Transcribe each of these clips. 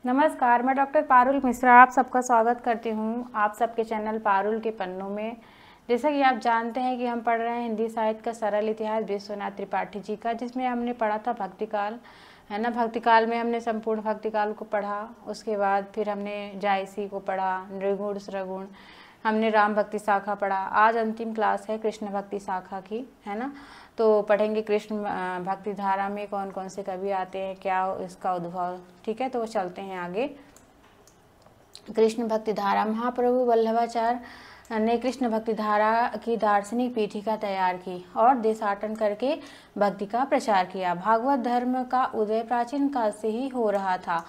नमस्कार, मैं डॉक्टर पारुल मिश्रा आप सबका स्वागत करती हूँ आप सबके चैनल पारुल के पन्नों में। जैसा कि आप जानते हैं कि हम पढ़ रहे हैं हिंदी साहित्य का सरल इतिहास विश्वनाथ त्रिपाठी जी का, जिसमें हमने पढ़ा था भक्तिकाल, है ना। भक्तिकाल में हमने संपूर्ण भक्तिकाल को पढ़ा, उसके बाद फिर हमने जायसी को पढ़ा, निर्गुण सरगुण, हमने राम भक्ति शाखा पढ़ा। आज अंतिम क्लास है कृष्ण भक्ति शाखा की, है ना। तो पढ़ेंगे कृष्ण भक्ति धारा में कौन कौन से कवि आते हैं, क्या इसका उद्भव, ठीक है। तो चलते हैं आगे। कृष्ण भक्ति धारा, महाप्रभु वल्लभाचार्य ने कृष्ण भक्ति धारा की दार्शनिक पीठिका तैयार की और देशाटन करके भक्ति का प्रचार किया। भागवत धर्म का उदय प्राचीन काल से ही हो रहा था।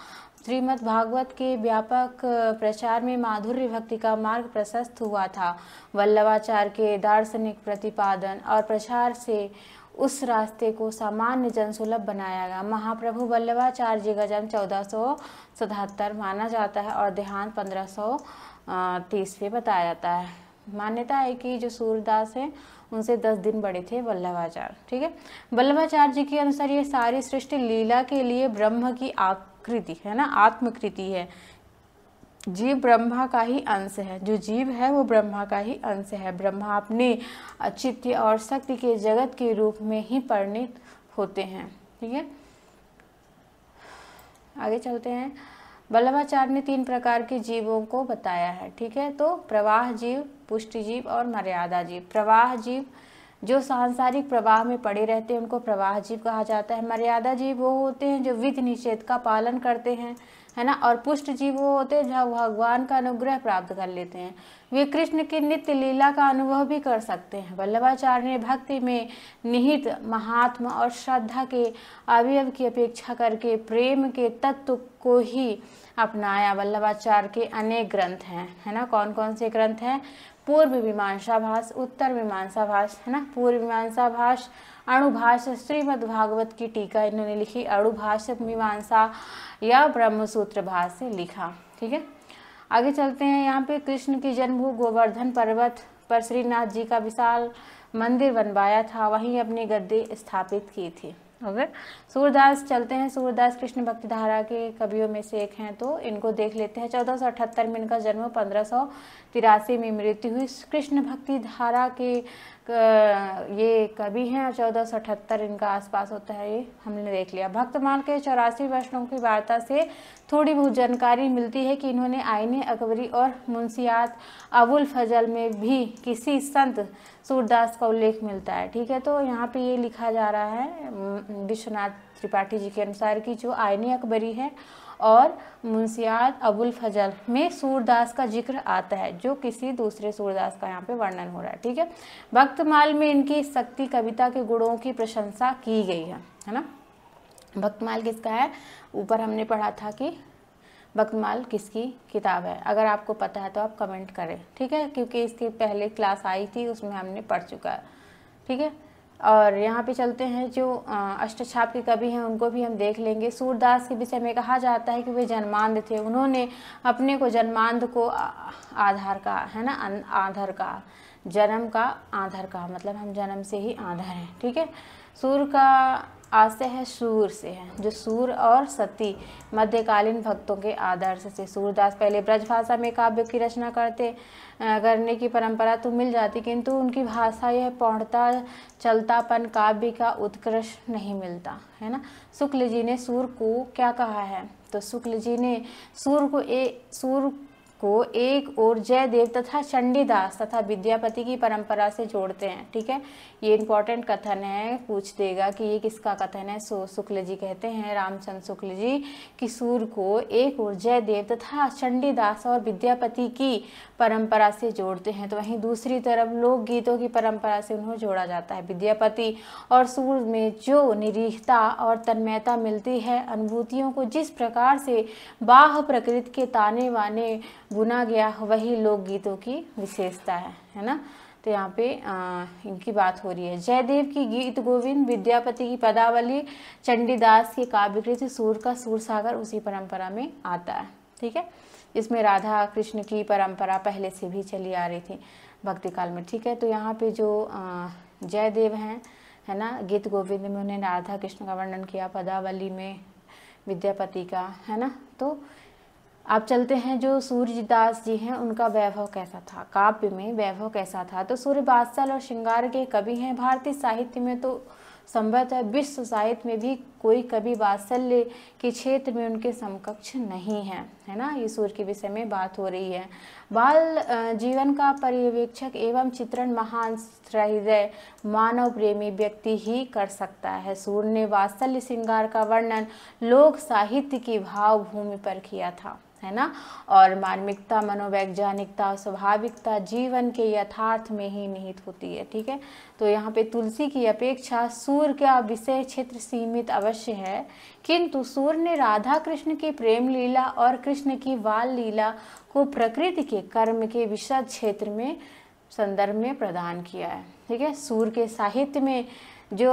श्रीमद् भागवत के व्यापक प्रचार में माधुर्य भक्ति का मार्ग प्रशस्त हुआ था। वल्लभाचार्य के दार्शनिक प्रतिपादन और प्रचार से उस रास्ते को सामान्य जनसुलभ बनाया गया। महाप्रभु वल्लभाचार्य जी का जन्म 1477 माना जाता है और देहांत 1530 में बताया जाता है। मान्यता है कि जो सूरदास है उनसे 10 दिन बड़े थे वल्लभाचार्य, ठीक है। वल्लभाचार्य जी के अनुसार ये सारी सृष्टि लीला के लिए ब्रह्म की आकृति है ना, आत्मकृति है। जीव ब्रह्मा का ही अंश है, जो जीव है वो ब्रह्मा का ही अंश है। ब्रह्मा अपने औचित्य और शक्ति के जगत के रूप में ही परिणित होते हैं, ठीक है। आगे चलते हैं। वल्लभाचार्य ने 3 प्रकार के जीवों को बताया है, ठीक है। तो प्रवाह जीव, पुष्टि जीव और मर्यादा जीव। प्रवाह जीव जो सांसारिक प्रवाह में पड़े रहते हैं उनको प्रवाह जीव कहा जाता है। मर्यादा जीव वो होते हैं जो विधि निषेध का पालन करते हैं, है ना। और पुष्ट जीव वो होते हैं जो भगवान का अनुग्रह प्राप्त कर लेते हैं, वे कृष्ण की नित्य लीला का अनुभव भी कर सकते हैं। वल्लभाचार्य ने भक्ति में निहित महात्मा और श्रद्धा के अवयव की अपेक्षा करके प्रेम के तत्व को ही अपनाया। वल्लभाचार्य के अनेक ग्रंथ हैं, है ना। कौन कौन से ग्रंथ हैं? पूर्व मीमांसा भाष, उत्तर मीमांसा भाष, है ना। पूर्व मीमांसा भाष, अणुभाष, श्रीमद् भागवत की टीका इन्होंने लिखी। अणुभाष मीमांसा या ब्रह्मसूत्र भाष से लिखा, ठीक है। आगे चलते हैं। यहाँ पे कृष्ण की जन्मभूमि गोवर्धन पर्वत पर श्रीनाथ जी का विशाल मंदिर बनवाया था, वहीं अपनी गद्दी स्थापित की थी। ओके, सूरदास चलते हैं। सूरदास कृष्ण भक्ति धारा के कवियों में से एक हैं, तो इनको देख लेते हैं। 1478 में इनका जन्म, 1583 में मृत्यु हुई। कृष्ण भक्ति धारा के ये कवि हैं, 1478 इनका आसपास होता है, ये हमने देख लिया। भक्तमाल के 84 वर्षों की वार्ता से थोड़ी बहुत जानकारी मिलती है कि इन्होंने आईने अकबरी और मुंशियात अबुल फजल में भी किसी संत सूरदास का उल्लेख मिलता है, ठीक है। तो यहाँ पे ये लिखा जा रहा है विश्वनाथ त्रिपाठी जी के अनुसार कि जो आईने अकबरी है और मुंशियात अबुल फजल में सूरदास का जिक्र आता है, जो किसी दूसरे सूरदास का यहाँ पे वर्णन हो रहा है, ठीक है। भक्तमाल में इनकी शक्ति कविता के गुणों की प्रशंसा की गई है ना। भक्तमाल किसका है? ऊपर हमने पढ़ा था कि भक्तमाल किसकी किताब है। अगर आपको पता है तो आप कमेंट करें, ठीक है, क्योंकि इसकी पहले क्लास आई थी उसमें हमने पढ़ चुका है, ठीक है। और यहाँ पे चलते हैं। जो अष्टछाप के कवि हैं उनको भी हम देख लेंगे। सूरदास के विषय में कहा जाता है कि वे जन्मांध थे। उन्होंने अपने को जन्मांध को आधार का, है ना, आधार का, जन्म का आधार का मतलब हम जन्म से ही आधार हैं, ठीक है। सूर का आशय है, सूर से है, जो सूर और सती मध्यकालीन भक्तों के आदर्श से। सूरदास पहले ब्रज भाषा में काव्य की रचना करने की परंपरा तो मिल जाती, किंतु उनकी भाषा यह पौढ़ता चलतापन काव्य का उत्कृष्ट नहीं मिलता, है ना। शुक्ल जी ने सूर को क्या कहा है? तो शुक्ल जी ने सूर को एक और जयदेव तथा चंडीदास तथा विद्यापति की परंपरा से जोड़ते हैं, ठीक है। ये इंपॉर्टेंट कथन है, पूछ देगा कि ये किसका कथन है। शुक्ल जी कहते हैं, रामचंद्र शुक्ल जी, कि सूर को एक और जयदेव तथा चंडीदास और विद्यापति की परंपरा से जोड़ते हैं। तो वहीं दूसरी तरफ लोकगीतों की परंपरा से उन्हें जोड़ा जाता है। विद्यापति और सूर में जो निरीहता और तन्मयता मिलती है, अनुभूतियों को जिस प्रकार से बाह्य प्रकृति के ताने बाने बुना गया, वही लोकगीतों की विशेषता है ना। तो यहाँ पे इनकी बात हो रही है। जयदेव की गीत गोविंद, विद्यापति की पदावली, चंडीदास की काव्यकृति, सूर का सूरसागर उसी परंपरा में आता है, ठीक है। इसमें राधा कृष्ण की परंपरा पहले से भी चली आ रही थी भक्ति काल में, ठीक है। तो यहाँ पे जो जयदेव हैं, है ना, गीत गोविंद में उन्होंने राधा कृष्ण का वर्णन किया, पदावली में विद्यापति का, है ना, तो आप चलते हैं जो सूर्यदास जी हैं उनका वैभव कैसा था, काव्य में वैभव कैसा था। तो सूर्य वात्सल और श्रृंगार के कवि हैं। भारतीय साहित्य में तो संभवतः विश्व साहित्य में भी कोई कवि वात्सल्य के क्षेत्र में उनके समकक्ष नहीं है, है ना। ये सूर्य के विषय में बात हो रही है। बाल जीवन का पर्यवेक्षक एवं चित्रण महान हृदय मानव प्रेमी व्यक्ति ही कर सकता है। सूर्य ने वात्सल्य श्रृंगार का वर्णन लोक साहित्य की भावभूमि पर किया था, है ना। और मार्मिकता, मनोवैज्ञानिकता, स्वाभाविकता जीवन के यथार्थ में ही निहित होती है, ठीक है। तो यहाँ पे तुलसी की अपेक्षा सूर्य का विषय क्षेत्र सीमित अवश्य है, किंतु सूर्य ने राधा कृष्ण की प्रेम लीला और कृष्ण की बाल लीला को प्रकृति के कर्म के विशद क्षेत्र में संदर्भ में प्रदान किया है, ठीक है। सूर्य के साहित्य में जो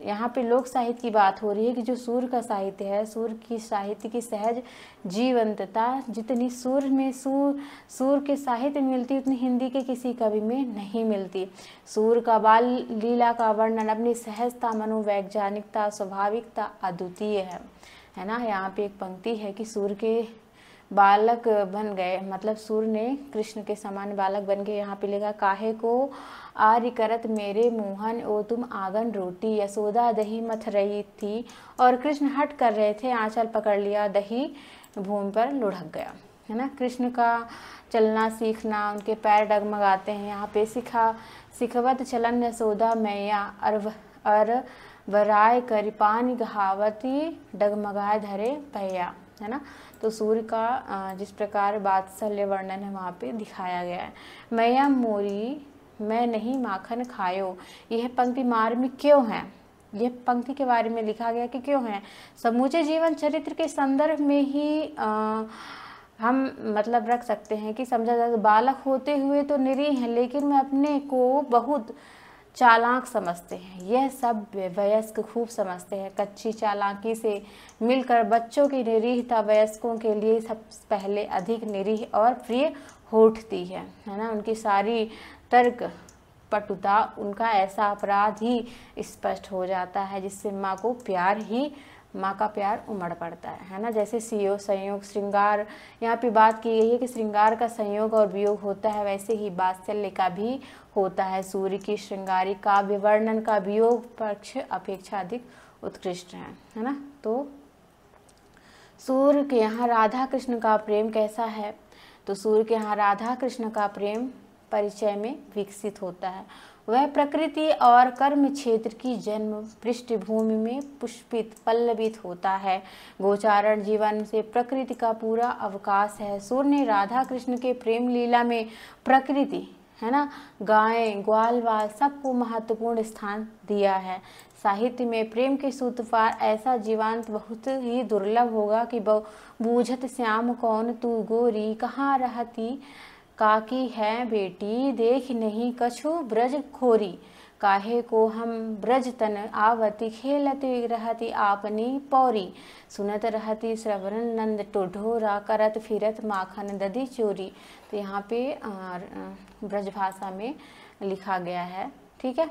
यहाँ पे लोक साहित्य की बात हो रही है कि जो सूर्य का साहित्य है, सूर्य की साहित्य की सहज जीवंतता जितनी सूर्य में सूर्य के साहित्य में मिलती उतनी हिंदी के किसी कवि में नहीं मिलती। सूर्य का बाल लीला का वर्णन अपनी सहजता, मनोवैज्ञानिकता, स्वाभाविकता अद्वितीय है ना। यहाँ पे एक पंक्ति है कि सूर्य के बालक बन गए, मतलब सूर्य ने कृष्ण के समान बालक बन गए। यहाँ पे लिखा, काहे को आर्य करत मेरे मोहन ओ तुम आंगन रोटी, यशोदा दही मथ रही थी और कृष्ण हट कर रहे थे, आंचल पकड़ लिया, दही भूमि पर लुढ़क गया, है ना। कृष्ण का चलना सीखना, उनके पैर डगमगाते हैं। यहाँ पे सिखवत चलन यशोदा मैया अर बराय करिपान गहावती डगमगाए धरे पैया, है ना। तो सूर्य का जिस प्रकार वात्सल्य वर्णन है वहाँ पे दिखाया गया है। मैया मोरी मैं नहीं माखन खायो, यह पंक्ति मार्मिक क्यों है? यह पंक्ति के बारे में लिखा गया कि क्यों है? समूचे जीवन चरित्र के संदर्भ में ही हम मतलब रख सकते हैं कि समझा जाए, बालक होते हुए तो निरीह हैं लेकिन मैं अपने को बहुत चालाक समझते हैं। यह सब वयस्क खूब समझते हैं। कच्ची चालाकी से मिलकर बच्चों की निरीहता वयस्कों के लिए सबसे पहले अधिक निरीह और प्रिय हो उठती है ना। उनकी सारी तर्क पटुता, उनका ऐसा अपराध ही स्पष्ट हो जाता है जिससे माँ का प्यार उमड़ पड़ता है ना। जैसे संयोग श्रृंगार यहाँ पे बात की गई है कि श्रृंगार का संयोग और वियोग होता है, वैसे ही वात्सल्य का भी होता है। सूर्य की श्रृंगारी काव्य वर्णन का वियोग पक्ष अपेक्षा अधिक उत्कृष्ट है ना। तो सूर्य के यहाँ राधा कृष्ण का प्रेम कैसा है? तो सूर्य के यहाँ राधा कृष्ण का प्रेम परिचय में विकसित होता है। वह प्रकृति और कर्म क्षेत्र की जन्म पृष्ठभूमि में पुष्पित पल्लवित होता है। गोचारण जीवन से प्रकृति का पूरा अवकाश है। सूर्य ने राधा कृष्ण के प्रेम लीला में प्रकृति, है ना, गाय ग्वाल वाल सबको महत्वपूर्ण स्थान दिया है। साहित्य में प्रेम के सूत्रपार ऐसा जीवांत बहुत ही दुर्लभ होगा कि बूझत श्याम कौन तू गोरी, कहाँ रहती काकी है बेटी, देख नहीं कछु ब्रज खोरी, काहे को हम ब्रज तन आवती, खेलती रहती आपनी पौरी, सुनत रहती श्रवण नंद टोढोरा, करत फिरत माखन दधी चोरी। तो यहाँ पे ब्रज भाषा में लिखा गया है, ठीक है।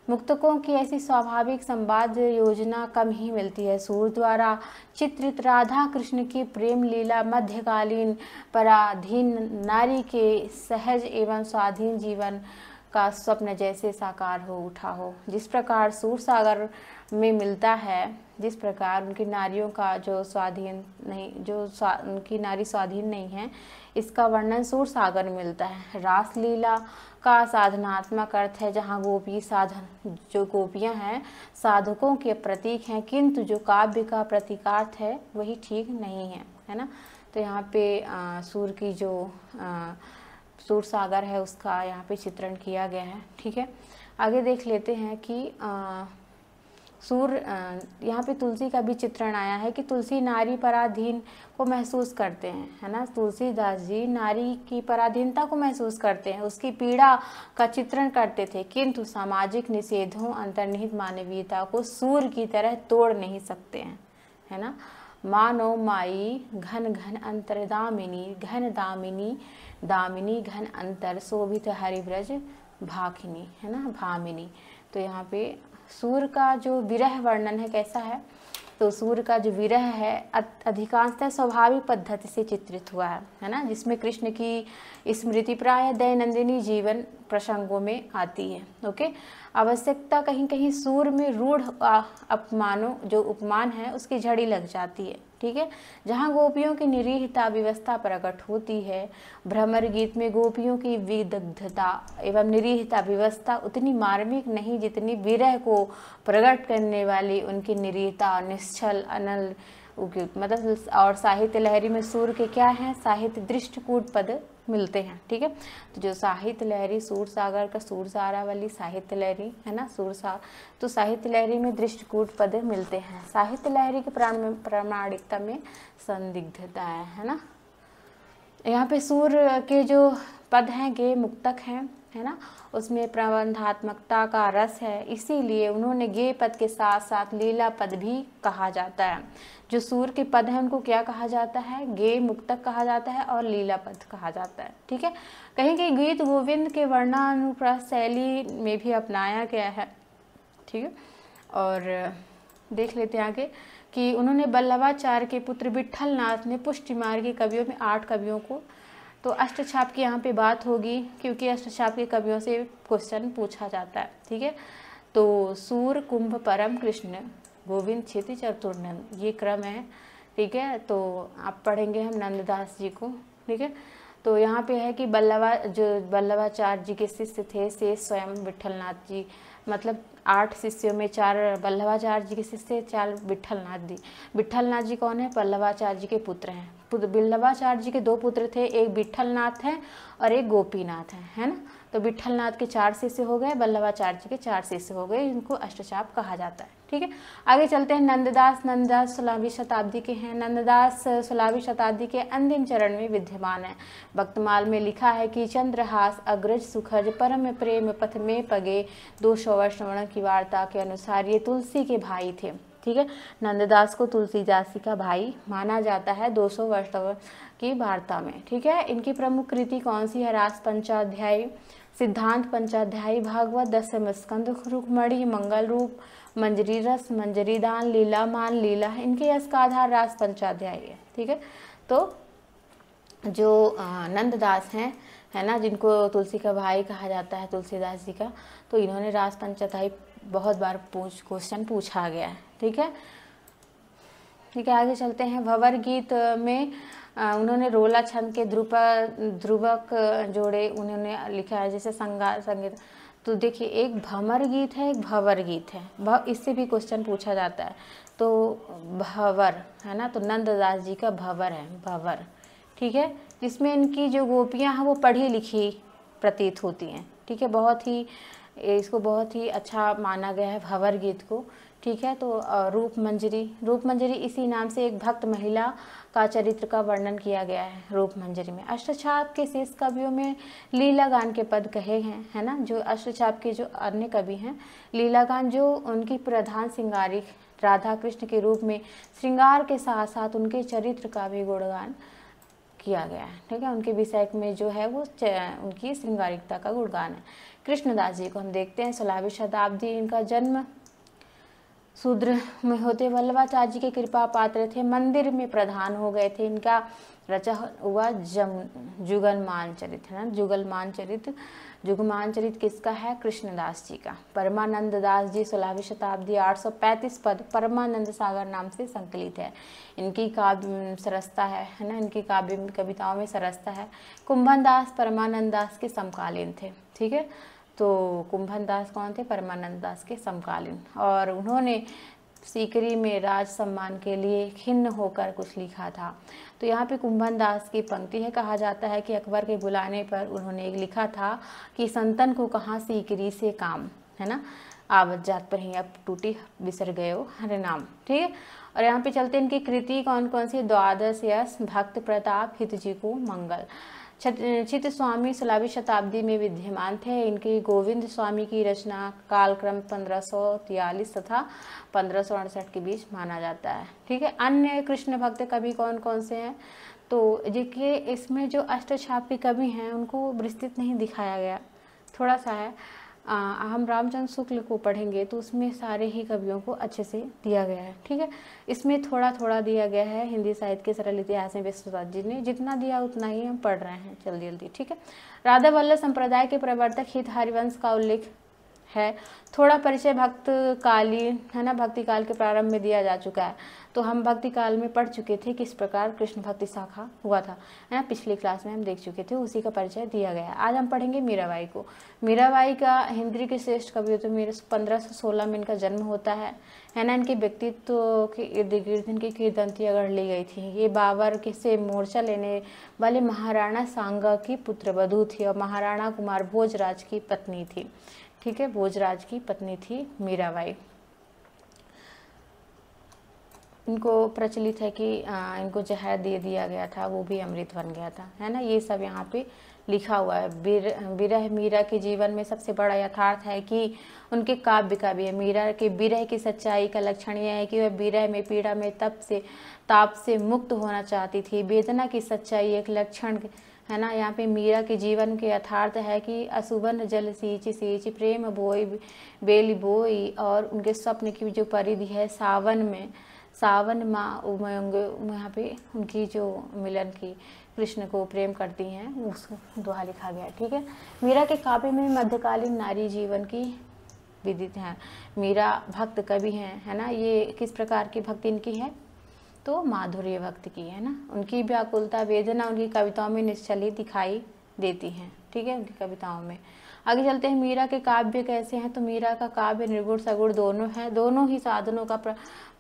मुक्तकों की ऐसी स्वाभाविक संवाद योजना कम ही मिलती है। सूर्य द्वारा चित्रित राधा कृष्ण की प्रेम लीला मध्यकालीन पराधीन नारी के सहज एवं स्वाधीन जीवन का स्वप्न जैसे साकार हो उठा हो। जिस प्रकार सूर सागर में मिलता है, जिस प्रकार उनकी नारियों का जो स्वाधीन नहीं, उनकी नारी स्वाधीन नहीं है, इसका वर्णन सूर सागर में मिलता है। रासलीला का साधनात्मक अर्थ है, जहाँ जो गोपियाँ हैं साधकों के प्रतीक हैं, किंतु जो काव्य का प्रतीकार्थ है वही ठीक नहीं है ना। तो यहाँ पे सूर्य की जो सूर सागर है उसका यहाँ पे चित्रण किया गया है, ठीक है। आगे देख लेते हैं कि सूर्य यहाँ पे तुलसी का भी चित्रण आया है कि तुलसी नारी पराधीन को महसूस करते हैं, है ना। तुलसीदास जी नारी की पराधीनता को महसूस करते हैं, उसकी पीड़ा का चित्रण करते थे, किंतु सामाजिक निषेधों अंतर्निहित मानवीयता को सूर्य की तरह तोड़ नहीं सकते हैं, है ना। मानो माई घन घन अंतर दामिनी, घन दामिनी दामिनी घन अंतर, शोभित हरिव्रज भाखिनी, है ना, भामिनी। तो यहाँ पे सूर्य का जो विरह वर्णन है कैसा है? तो सूर का जो विरह है अधिकांशतः स्वाभाविक पद्धति से चित्रित हुआ है ना, जिसमें कृष्ण की स्मृति प्राय दैनंदिनी जीवन प्रसंगों में आती है। ओके, आवश्यकता कहीं कहीं सूर में रूढ़ अपमानों जो उपमान है उसकी झड़ी लग जाती है। ठीक है, जहाँ गोपियों की निरीहता व्यवस्था प्रकट होती है, भ्रमर गीत में गोपियों की विदग्धता एवं निरीहता व्यवस्था उतनी मार्मिक नहीं जितनी विरह को प्रकट करने वाली उनकी निरीहता निश्चल अनल मतलब। और साहित्य लहरी में सूर के क्या हैं, साहित्य दृष्टिकूट पद मिलते हैं। ठीक है, तो जो साहित्य लहरी सूर सागर का सूरसारा वाली साहित्य लहरी है ना तो साहित्य लहरी में दृष्टिकूट पद मिलते हैं। साहित्य लहरी के प्रामाणिकता में संदिग्धता है ना। यहाँ पे सूर के जो पद हैं गे मुक्तक हैं है ना, उसमें प्रबंधात्मकता का रस है, इसीलिए उन्होंने गे पद के साथ साथ लीला पद भी कहा जाता है। जो सूर के पद हैं उनको क्या कहा जाता है, गे मुक्तक कहा जाता है और लीला पद कहा जाता है। ठीक है, कहीं कहीं गीत गोविंद के वर्णानुप्रास शैली में भी अपनाया गया है। ठीक है, और देख लेते हैं आगे कि उन्होंने बल्लभाचार्य के पुत्र विट्ठल नाथ ने पुष्टिमार्गी कवियों में 8 कवियों को, तो अष्टछाप की यहाँ पे बात होगी क्योंकि अष्टछाप के कवियों से क्वेश्चन पूछा जाता है। ठीक है, तो सूर कुंभ परम कृष्ण गोविंद क्षिति चतुर्नंद ये क्रम है। ठीक है, तो आप पढ़ेंगे हम नंददास जी को। ठीक है, तो यहाँ पे है कि बल्लभाचार्य जी के शिष्य थे से स्वयं विट्ठलनाथ जी, मतलब 8 शिष्यों में 4 बल्लभाचार्य जी के शिष्य, 4 विट्ठलनाथ जी। विट्ठलनाथ जी कौन है, बल्लभाचार्य जी के पुत्र हैं। बल्लभाचार्य जी के 2 पुत्र थे, एक विट्ठलनाथ है और एक गोपीनाथ है ना। तो विट्ठलनाथ के 4 शिष्य हो गए, बल्लभाचार्य जी के 4 शिष्य हो गए, इनको अष्टचाप कहा जाता है। ठीक है, आगे चलते हैं। नंददास 16वीं शताब्दी के हैं। नंददास 16वीं शताब्दी के अंतिम चरण में विद्यमान है। भक्तमाल में लिखा है कि चंद्रहास अग्रज सुखज परम प्रेम पथ में पगे 200 वर्ष श्रवण की वार्ता के अनुसार ये तुलसी के भाई थे। ठीक है, नंददास को तुलसीदास जी का भाई माना जाता है 200 वर्ष की वार्ता में। ठीक है, इनकी प्रमुख कृति कौन सी है, रास पंचाध्यायी, सिद्धांत पंचाध्यायी, भागवत, दशम स्कंद, रुक्मणी, मंगल रूप, मंजरी रस, मंजरी दान, लीला मान, लीला, इनके यश का आधार रास पंचाध्यायी है। ठीक है, तो जो नंददास हैं है ना, जिनको तुलसी का भाई कहा जाता है तुलसीदास जी का, तो इन्होंने रास पंचाध्यायी बहुत बार क्वेश्चन पूछा गया है। ठीक है, ठीक है, आगे चलते हैं। भंवर गीत में उन्होंने रोला छंद के ध्रुवक जोड़े उन्होंने लिखा है, जैसे संगीत। तो देखिए, एक भंवर गीत है, एक भंवर गीत है, इससे भी क्वेश्चन पूछा जाता है। तो भंवर है ना, तो नंददास जी का भंवर है, भंवर। ठीक है, जिसमें इनकी जो गोपियां हैं वो पढ़ी लिखी प्रतीत होती हैं। ठीक है, इसको बहुत ही अच्छा माना गया है भंवर गीत को। ठीक है, तो रूप मंजरी इसी नाम से एक भक्त महिला का चरित्र का वर्णन किया गया है रूप मंजरी में। अष्टछाप के शेष कवियों में लीला गान के पद कहे हैं है ना, जो अष्टछाप के जो अन्य कवि हैं, लीला गान जो उनकी प्रधान श्रृंगारिक राधा कृष्ण के रूप में श्रृंगार के साथ साथ उनके चरित्र का भी गुणगान किया गया है। ठीक है, उनके विषय में जो है वो उनकी श्रृंगारिकता का गुणगान है। कृष्णदास जी को हम देखते हैं, 16वीं शताब्दी, इनका जन्म शूद्र में होते वल्लभाचार्य जी के कृपा पात्र थे, मंदिर में प्रधान हो गए थे। इनका रचा हुआ जुगलमान चरित है ना, जुगलमान चरित किसका है, कृष्णदास जी का। परमानंद दास जी 16वीं शताब्दी, 835 पद परमानंद सागर नाम से संकलित है। इनकी काव्य सरसता है ना, इनकी काव्य कविताओं में सरसता है। कुंभन दास परमानंद दास के समकालीन थे। ठीक है, तो कुंभन दास कौन थे, परमानंद दास के समकालीन, और उन्होंने सीकरी में राज सम्मान के लिए खिन्न होकर कुछ लिखा था। तो यहाँ पे कुंभन दास की पंक्ति है, कहा जाता है कि अकबर के बुलाने पर उन्होंने एक लिखा था कि संतन को कहाँ सीकरी से काम है ना, आवत जात पर ही अब टूटी बिसर गयो हरे नाम। ठीक है, और यहाँ पे चलते इनकी कृति कौन कौन सी, द्वादश यश, भक्त प्रताप, हित जी को मंगल। चित्त स्वामी 16वीं शताब्दी में विद्यमान थे। इनकी गोविंद स्वामी की रचना कालक्रम 1543 तथा 1568 के बीच माना जाता है। ठीक है, अन्य कृष्ण भक्त कवि कौन कौन से हैं, तो देखिए इसमें जो अष्टछाप के कवि हैं उनको विस्तृत नहीं दिखाया गया, थोड़ा सा है। हम रामचंद्र शुक्ल को पढ़ेंगे तो उसमें सारे ही कवियों को अच्छे से दिया गया है, ठीक है। इसमें थोड़ा थोड़ा दिया गया है हिंदी साहित्य के सरल इतिहास में विश्वनाथ जी ने जितना दिया उतना ही हम पढ़ रहे हैं जल्दी जल्दी, ठीक है। राधा वल्लभ संप्रदाय के प्रवर्तक हित हरिवंश का उल्लेख है। थोड़ा परिचय भक्त कालीन है ना, भक्ति काल के प्रारंभ में दिया जा चुका है। तो हम भक्ति काल में पढ़ चुके थे किस प्रकार कृष्ण भक्ति शाखा हुआ था, है ना, पिछली क्लास में हम देख चुके थे, उसी का परिचय दिया गया है। आज हम पढ़ेंगे मीराबाई को। मीराबाई का हिंदी के श्रेष्ठ कवि तो मेरे 1516 में इनका जन्म होता है ना। इनके व्यक्तित्व के इर्द गिर्द इनकी किंवदंती अगर ली गई थी। ये बाबर के से मोर्चा लेने वाले महाराणा सांगा की पुत्रवधू थी और महाराणा कुमार भोजराज की पत्नी थी, ठीक है। भोजराज की पत्नी थी मीराबाई। इनको प्रचलित है कि इनको जहर दे दिया गया था, वो भी अमृत बन गया था, है ना। ये सब यहाँ पे लिखा हुआ है। विरह मीरा के जीवन में सबसे बड़ा यथार्थ है कि उनके काव्य का भी है। मीरा के विरह की सच्चाई का लक्षण यह है कि वह विरह में पीड़ा में ताप से मुक्त होना चाहती थी। वेदना की सच्चाई एक लक्षण है ना। यहाँ पे मीरा के जीवन के यथार्थ है कि असुवन जल सींच सींच प्रेम बोई बेली बोई, और उनके स्वप्न की जो परिधि है सावन माँ उमंग, यहाँ पे उनकी जो मिलन की कृष्ण को प्रेम करती हैं उसको दोहा लिखा गया, ठीक है। मीरा के काव्य में मध्यकालीन नारी जीवन की विदित है। मीरा भक्त कवि हैं, है ना। ये किस प्रकार की भक्ति इनकी है, तो माधुर्य भक्ति की, है ना। उनकी व्याकुलता वेदना उनकी कविताओं में निश्चलित दिखाई देती हैं, ठीक है, उनकी कविताओं में। आगे चलते हैं। मीरा के काव्य कैसे हैं, तो मीरा का काव्य निर्गुण सगुण दोनों है। दोनों ही साधनों का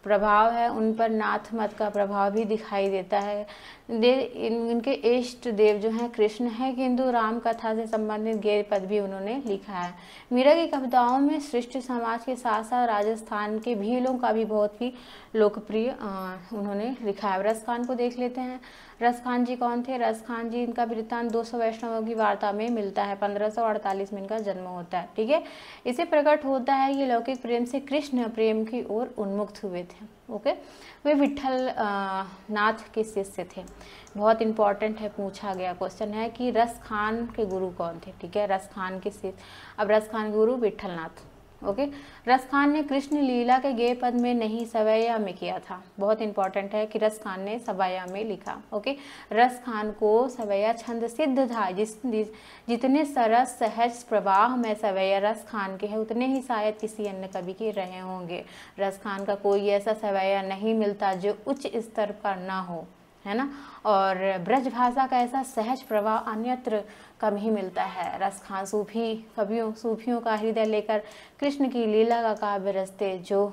प्रभाव है, उन पर नाथ मत का प्रभाव भी दिखाई देता है। इनके इष्ट देव जो हैं कृष्ण है, किंतु राम कथा से संबंधित गेय पद भी उन्होंने लिखा है। मीरा की कविताओं में सृष्टि समाज के साथ साथ राजस्थान के भीलों का भी बहुत ही लोकप्रिय उन्होंने लिखा है। रस खान को देख लेते हैं। रस खान जी कौन थे। रस खान जी, इनका वृत्तांत 200 वैष्णवों की वार्ता में मिलता है। 1548 में इनका जन्म होता है, ठीक है। इसे प्रकट होता है कि लौकिक प्रेम से कृष्ण प्रेम की ओर उन्मुक्त हुए थे, ओके। वे विठल नाथ के शिष्य थे। बहुत इंपॉर्टेंट है, पूछा गया क्वेश्चन है कि रस खान के गुरु कौन थे, ठीक है। रस खान के शिष्य, अब रस खान के गुरु विठल नाथ, ओके। रस खान ने कृष्ण लीला के गेय पद में नहीं सवैया में किया था। बहुत इंपॉर्टेंट है कि रस खान ने सवैया में लिखा, ओके। रस खान को सवैया छंद सिद्ध था। जितने सरस सहज प्रवाह में सवैया रस खान के हैं उतने ही शायद किसी अन्य कवि के रहे होंगे। रस खान का कोई ऐसा सवैया नहीं मिलता जो उच्च स्तर का ना हो, है ना। और ब्रज भाषा का ऐसा सहज प्रवाह अन्यत्र कम ही मिलता है। रस खान सूफियों का हृदय लेकर कृष्ण की लीला का काव्य रचते, जो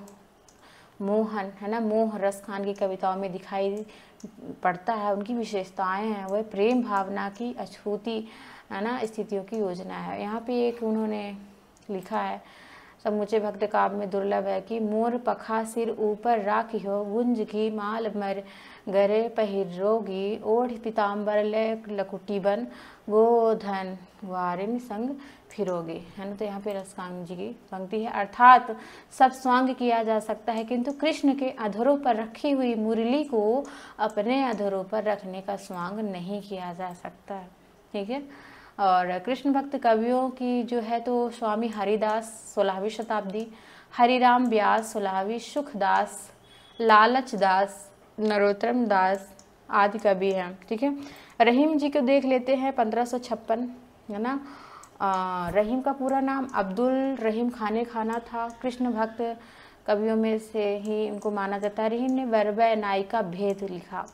मोहन, है ना, मोह रस खान की कविताओं में दिखाई पड़ता है। उनकी विशेषताएं हैं वह प्रेम भावना की अछूती, है ना, स्थितियों की योजना है। यहाँ पे एक उन्होंने लिखा है, समुचे भक्त काव्य में दुर्लभ है कि मोर पखा सिर ऊपर राखी हो, गुंज की माल मर गरे पहिरोगी, ओढ़ पीताम्बर ले लकुटी बन, गोधन वारिन संग फिरोगी, है ना। तो यहाँ पे रसखान जी की पंक्ति है। अर्थात सब स्वांग किया जा सकता है, किंतु कृष्ण के अधरों पर रखी हुई मुरली को अपने अधरों पर रखने का स्वांग नहीं किया जा सकता, ठीक है। और कृष्ण भक्त कवियों की जो है तो स्वामी हरिदास 16वीं शताब्दी, हरिराम व्यास 16वीं, सुखदास, लालच दास, नरोत्तम दास आदि कवि हैं, ठीक है। रहीम जी को देख लेते हैं 1556, है ना। रहीम का पूरा नाम अब्दुल रहीम खाने खाना था। कृष्ण भक्त कवियों में से ही इनको माना जाता है। रहीम ने बरबै नाई का भेद लिखा,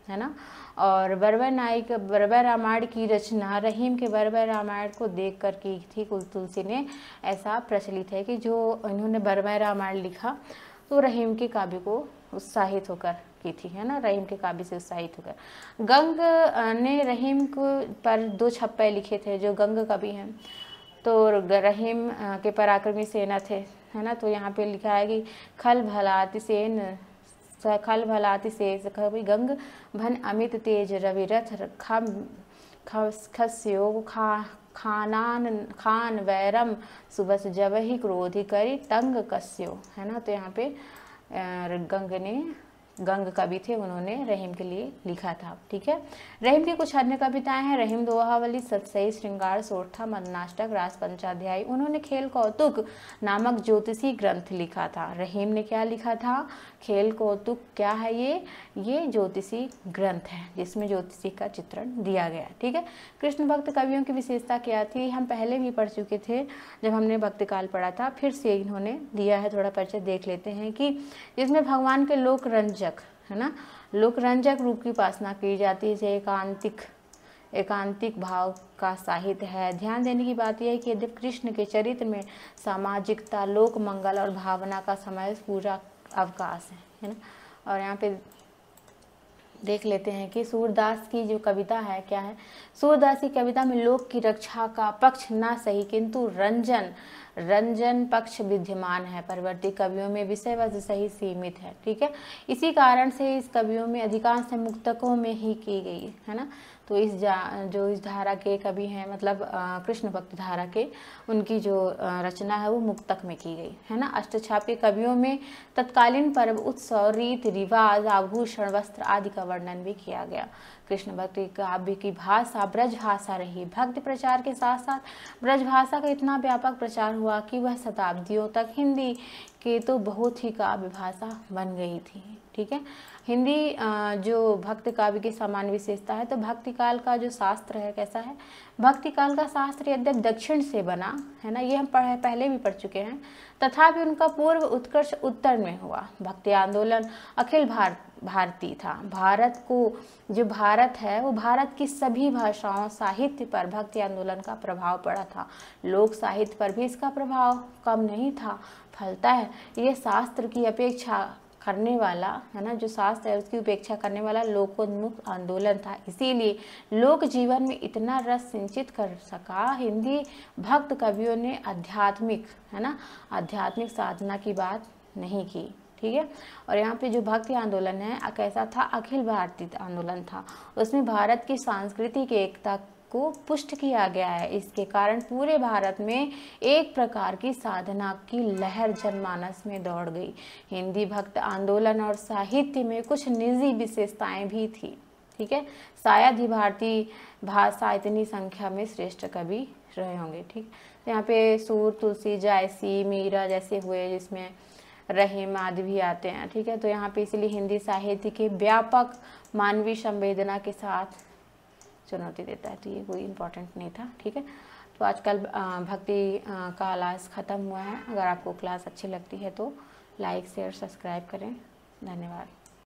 है ना। और बरबै रामायण की रचना रहीम के बरबै रामायण को देखकर की थी तुलसी ने। ऐसा प्रचलित है कि जो इन्होंने बरबै रामायण लिखा तो रहीम के काव्य को उत्साहित होकर की थी, है ना, रहीम के काव्य से उत्साहित होकर। गंग ने रहीम को पर 2 छप्पे लिखे थे, जो गंग कवि हैं। तो रहीम के पराक्रमी सेना थे, है ना। तो यहाँ पे लिखा है कि खल भलाति शेष कवि गंग भन अमित तेज रविरथ खस्यो खान वैरम सुबस जब ही क्रोधि करी तंग कस्यो, है ना। तो यहाँ पे गंग ने गंग कवि थे, उन्होंने रहीम के लिए लिखा था। ठीक है, रहीम की कुछ अन्य कविताएं हैं। रहीम दोहावली, सतसई श्रृंगार, सोरठा, मदनाष्टक, रास पंचाध्यायी। उन्होंने खेल कौतुक नामक ज्योतिषी ग्रंथ लिखा था। रहीम ने क्या लिखा था? खेल कौतुक। क्या है ये ज्योतिषी ग्रंथ है जिसमें ज्योतिषी का चित्रण दिया गया। ठीक है, कृष्ण भक्त कवियों की विशेषता क्या थी? हम पहले भी पढ़ चुके थे जब हमने भक्ति काल पढ़ा था, फिर से इन्होंने दिया है, थोड़ा परिचय देख लेते हैं कि जिसमें भगवान के लोक रंजक, है ना, लोक रंजक रूप की उपासना की जाती है। एकांतिक भाव का साहित्य है। ध्यान देने की बात यह है कि यदि कृष्ण के चरित्र में सामाजिकता, लोक मंगल और भावना का समय पूरा अवकाश है ना। और यहाँ पे देख लेते हैं कि सूरदास की जो कविता है क्या है। सूरदास की कविता में लोक की रक्षा का पक्ष ना सही किंतु रंजन पक्ष विद्यमान है। परवर्ती कवियों में विषय वस्तु सही सीमित है। ठीक है, इसी कारण से इस कवियों में अधिकांश मुक्तकों में ही की गई है ना। तो जो इस धारा के कवि हैं, मतलब कृष्ण भक्त धारा के, उनकी जो रचना है वो मुक्तक में की गई है ना। अष्टछाप के कवियों में तत्कालीन पर्व, उत्सव, रीति रिवाज, आभूषण, वस्त्र आदि का वर्णन भी किया गया। कृष्ण भक्ति काव्य की भाषा ब्रज भाषा रही। भक्ति प्रचार के साथ साथ ब्रज भाषा का इतना व्यापक प्रचार हुआ कि वह शताब्दियों तक हिंदी के तो बहुत ही काव्य भाषा बन गई थी। ठीक है, हिंदी जो भक्ति काव्य की सामान्य विशेषता है, तो भक्ति काल का जो शास्त्र है कैसा है? भक्ति काल का शास्त्र यद्यपि दक्षिण से बना है ना, ये हम पहले भी पढ़ चुके हैं, तथापि उनका पूर्व उत्कर्ष उत्तर में हुआ। भक्ति आंदोलन अखिल भारतीय था। भारत को जो भारत है वो भारत की सभी भाषाओं, साहित्य पर भक्ति आंदोलन का प्रभाव पड़ा था। लोक साहित्य पर भी इसका प्रभाव कम नहीं था। फलता है ये शास्त्र की अपेक्षा करने वाला, है ना, जो शास्त्र है उसकी उपेक्षा करने वाला लोकोन्मुख आंदोलन था। इसीलिए लोक जीवन में इतना रस सिंचित कर सका। हिंदी भक्त कवियों ने आध्यात्मिक, है ना, आध्यात्मिक साधना की बात नहीं की। ठीक है, और यहाँ पे जो भक्ति आंदोलन है कैसा था? अखिल भारतीय आंदोलन था। उसमें भारत की सांस्कृतिक एकता को पुष्ट किया गया है। इसके कारण पूरे भारत में एक प्रकार की साधना की लहर जनमानस में दौड़ गई। हिंदी भक्त आंदोलन और साहित्य में कुछ निजी विशेषताएं भी थी। ठीक है, शायद ही भारतीय भाषा इतनी संख्या में श्रेष्ठ कवि रहे होंगे। ठीक, तो यहाँ पे सूर, तुलसी, जायसी, मीरा जैसे हुए, जिसमें रहीम आदि भी आते हैं। ठीक है, तो यहाँ पे इसलिए हिंदी साहित्य के व्यापक मानवीय संवेदना के साथ चुनौती देता है। तो ये कोई इम्पोर्टेंट नहीं था। ठीक है, तो आजकल भक्ति का क्लास ख़त्म हुआ है। अगर आपको क्लास अच्छी लगती है तो लाइक, शेयर, सब्सक्राइब करें। धन्यवाद।